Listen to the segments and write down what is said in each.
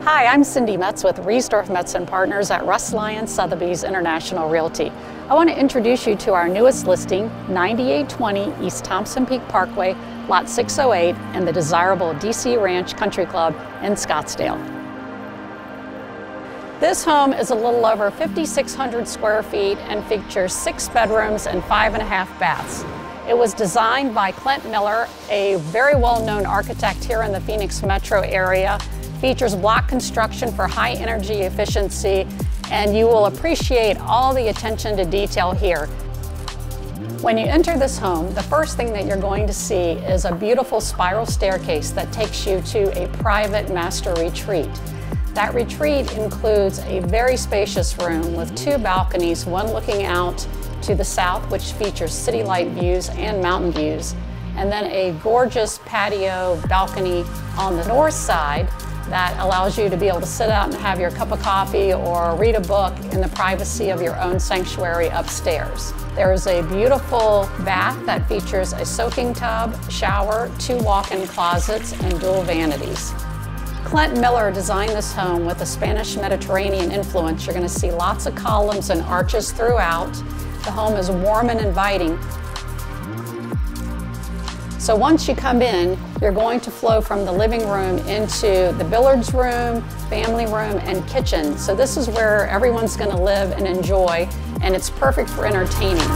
Hi, I'm Cindy Metz with Riesdorf Metz & Partners at Russ Lyon Sotheby's International Realty. I want to introduce you to our newest listing, 9820 East Thompson Peak Parkway, Lot 608, and the desirable DC Ranch Country Club in Scottsdale. This home is a little over 5,600 square feet and features 6 bedrooms and 5.5 baths. It was designed by Clint Miller, a very well-known architect here in the Phoenix metro area. Features block construction for high energy efficiency, and you will appreciate all the attention to detail here. When you enter this home, the first thing that you're going to see is a beautiful spiral staircase that takes you to a private master retreat. That retreat includes a very spacious room with 2 balconies, one looking out to the south, which features city light views and mountain views, and then a gorgeous patio balcony on the north side that allows you to be able to sit out and have your cup of coffee or read a book in the privacy of your own sanctuary upstairs. There is a beautiful bath that features a soaking tub, shower, 2 walk-in closets, and dual vanities. Clint Miller designed this home with a Spanish Mediterranean influence. You're going to see lots of columns and arches throughout. The home is warm and inviting. So once you come in, you're going to flow from the living room into the billiards room, family room, and kitchen. So this is where everyone's going to live and enjoy, and it's perfect for entertaining.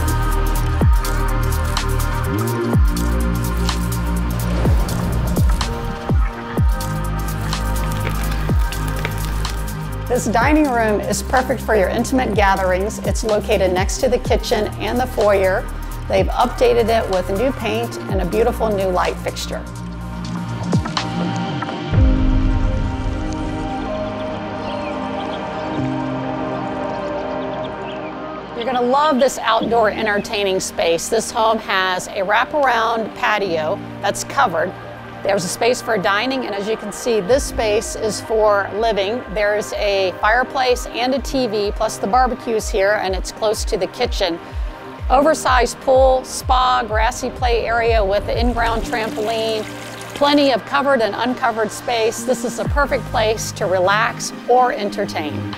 This dining room is perfect for your intimate gatherings. It's located next to the kitchen and the foyer. They've updated it with new paint and a beautiful new light fixture. You're going to love this outdoor entertaining space. This home has a wraparound patio that's covered. There's a space for dining, and as you can see, this space is for living. There's a fireplace and a TV, plus the barbecue's here, and it's close to the kitchen. Oversized pool, spa, grassy play area with an in-ground trampoline, plenty of covered and uncovered space. This is a perfect place to relax or entertain.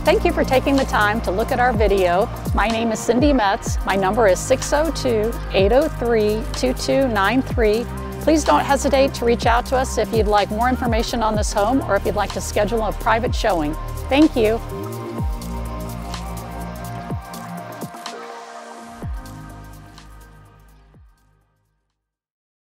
Thank you for taking the time to look at our video. My name is Cindy Metz. My number is 602-803-2293. Please don't hesitate to reach out to us if you'd like more information on this home or if you'd like to schedule a private showing. Thank you.